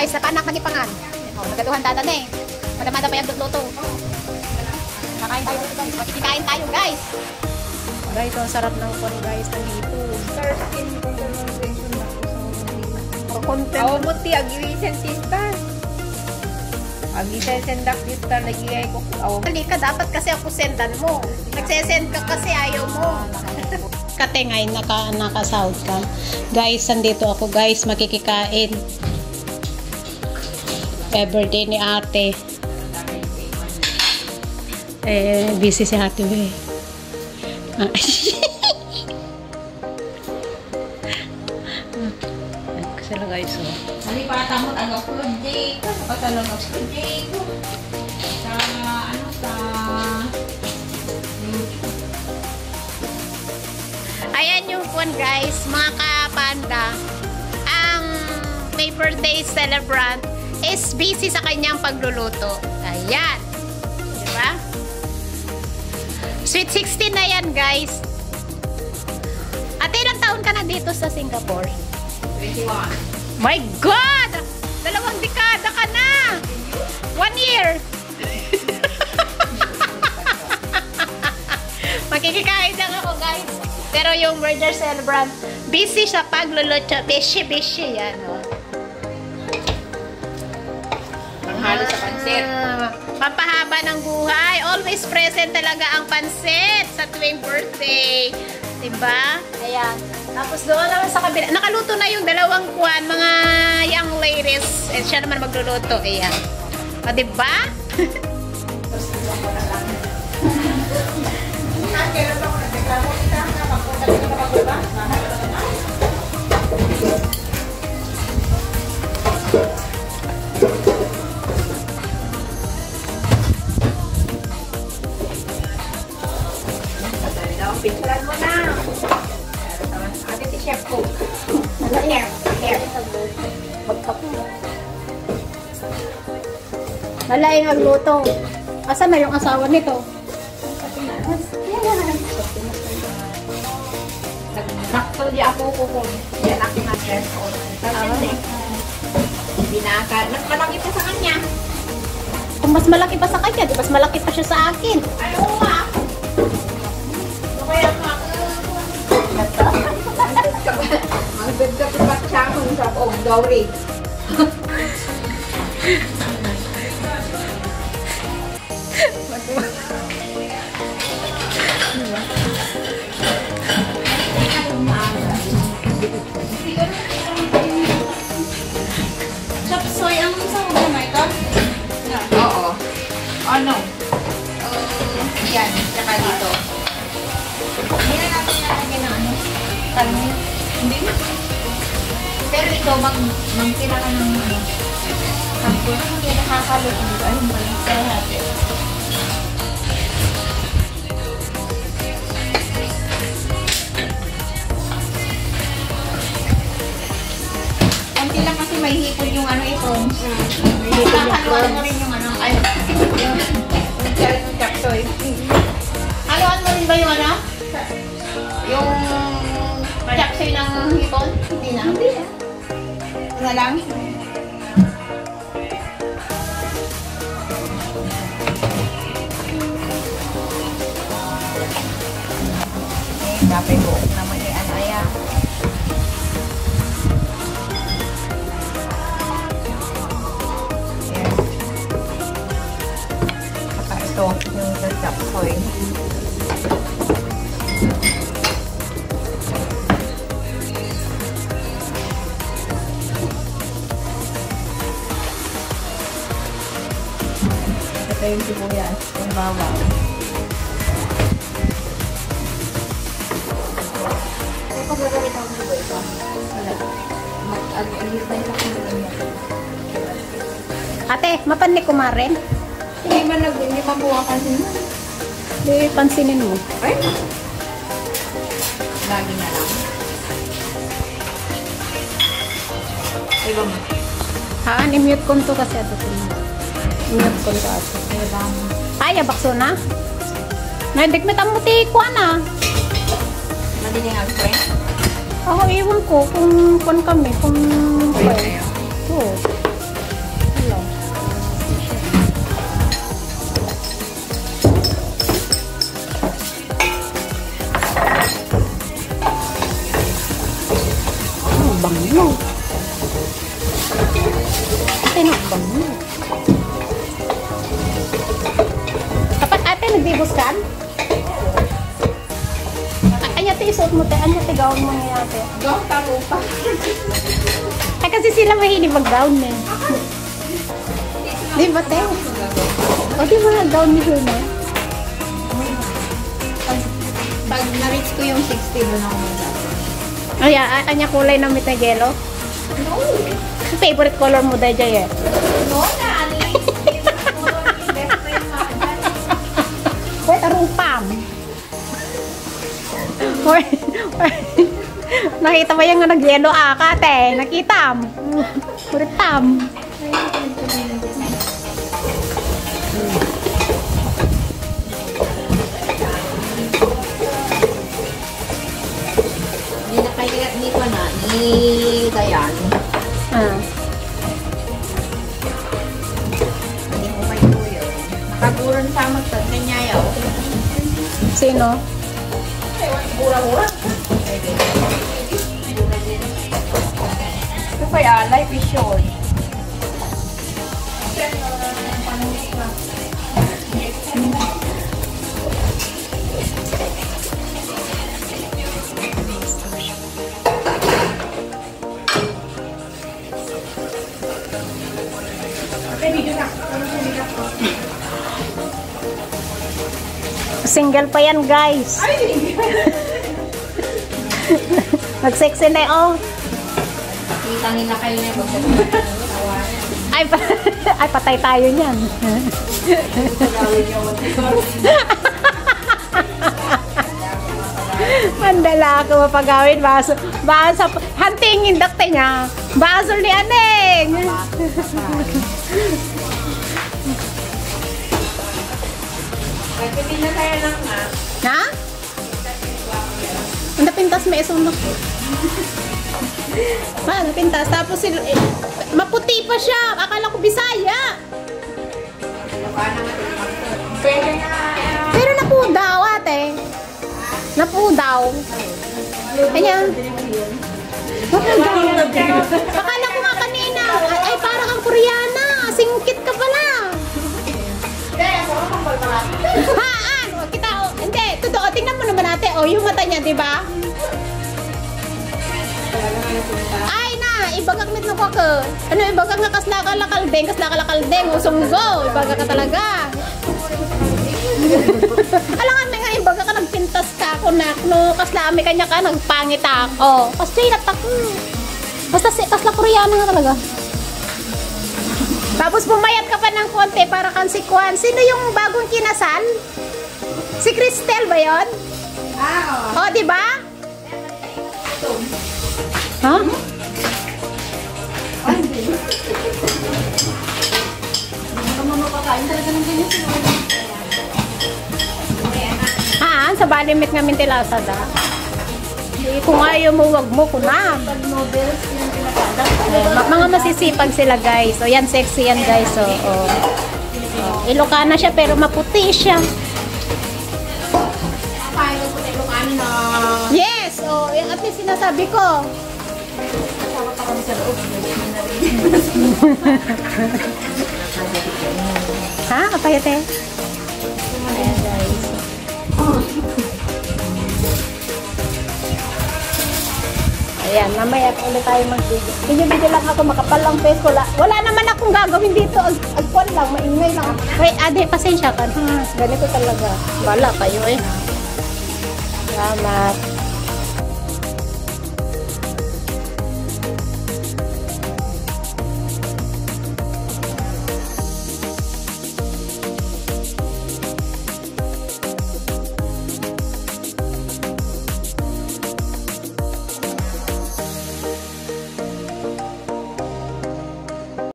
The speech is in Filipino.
guys, sa panak magipangan. Oh, nagaduhan dada na eh. Madamada pa yung luto. Kakain tayo guys. Makikikain tayo guys. Guys, ang sarap ng kon guys ng hito. Content. Aw mo ti agiwisen tinta. Agiwisen dak tinta lagi ay ko. Hindi ka dapat kasi ako sendan mo. Nagse-send ka kasi ayaw mo. Kate ngay naka-sahod ka. Guys, nandito ako guys, makikikain. Birthday ni ate. Busy si ate we. Kasi lang guys, oh. Nalipata mo taga project. Patalong ng project. Sa ano sa Ayan yung phone guys, mga kapanda. Ang may birthday celebrant is busy sa kanyang pagluluto. Ayan. Diba? Sweet 16 na yan guys. Ate, ilang taon ka na dito sa Singapore? 21. My God! 2 dekada ka na! 1 year! Makikikain lang ako guys. Pero yung birthday celebrant, busy sa pagluluto. Busy. Yan, oh. Ang halo sa pansit. Pampahaba ng buhay. Always present talaga ang pansit sa tuwing birthday. Diba? Ayan. Tapos doon naman sa kabila. Nakaluto na yung 2 kwan, mga young ladies. And siya naman magluluto. Ayan. O, diba? Picturean mo na. Ate si chef ko. Here. Nalaing magluto. Asa na yung asawa nito? Sakto di ako ko. Yan ako na dress ko. Binaka. Mas malaki pa sa kanya. Kung mas malaki pa sa kanya, di mas malaki pa siya sa akin. Ano nga? Kaya nga. Magdagdag ko pa siya kung sa Dowry. Chopsoy ang isang mga ito? Oo. Ano? Yan. Tsaka dito. Hindi na natin nalagyan ng ano? Kanin. Hindi na. Pero ito, magtira ka ng ano? Kampo. Hindi nakakalot dito. Ayun ba? Kaya natin. Konti lang kasi may hipon yung ano i-prawns. Haluan mo rin yung ano. Ay, yung chapsoy. Haluan mo rin ba yung ano? Yung chapsoy ng hipon? Hindi na. Hindi na. Ano lang? Dapat buok naman yung anaya. Yes. Saka ito, yung chapsoy. Ito yung sibuyas, yung bawang. Ate, mapanlik ko marin. Hindi pa buha pansin mo. Hindi, pansinin mo. Ay? Lagi na lang. Iba mo. Haan, i-mute ko to kasi ato ko. I-mute ko to ato. Ay, bakso na? Nadigmit ang muti ko na. Madiling ang friend? Ako, iwan ko kung kami, kung... Pwede na yun. Oo. Buskan? Anya te isuot mo te, anya te gown mo nga te. Gown taro pa. Ay kasi sila mahilig mag-gown eh. Di ba te? O di ba gown ni Luna? Pag na-reach ko yung 60 doon ako mag-gown. Ay, anya kulay ng mitagelo? No. Favorite color mo dahil dyan eh. No na, ani. Best friend mo. Wait, arong pam. Nakita mo yung nag-yellow akate. Nakita mo. Kuritam. Hindi na kaya ni ko na, ni Dayan. Ah. Hindi ko may tuyo. Nakaburon sa magtag niya yaw. Sino? Mura-mura. Ito kaya, life is short. Single pa yan, guys. Nag-sexy na oh. Kita nila kayo na yung Ay, ay patay tayo niyan. Mandala ako mapagawin. Basa, hantingin dakte niya. Basol ni Aneng. Pwede na tayo lang na. Ha? Ang napintas may isang napintas. Tapos maputi pa siya. Akala ko Bisaya. Pwede na. Pero napudaw ate. Napudaw. Ayan. Akala ko nga kanina. Ay parang ang Koreana. Singkit ka pala. Ha? Ano? Kita, hindi. Totoo. Tingnan mo naman natin. O, yung mata niya, di ba? Ay na, ibagak mit na ko ka. Ano, ibagak nga kaslakalakaldeng, usunggo. Ibagak ka talaga. Alangan may nga ibagak ka, nagpintas ka ako na, no, kaslami kanya ka, nagpangit ako. Kasi natak ko. Basta kasla Koreana nga talaga. Tapos pumayat ka pa ng konti para kang si Kwan. Sino yung bagong kinasal? Si Cristel ba yun? Oh, di ba? Ha? Sa Balimit nga mintilasa da. Kung ayaw mo, wag mo, kunam. Mga masisipag sila guys. O yan, sexy yan guys. O. Ilocana siya pero maputi siya. Yes! O, yung at least sinasabi ko. Ha? Kapayate? Ayan guys. Ayan, mamaya ulit tayo mag-video. Video lang ako, makapal lang face ko. Wala naman akong gagawin dito. Agpuan lang, maingay lang. Wait, ade, pasensya ka. Ganito talaga. Wala kayo eh. Salamat.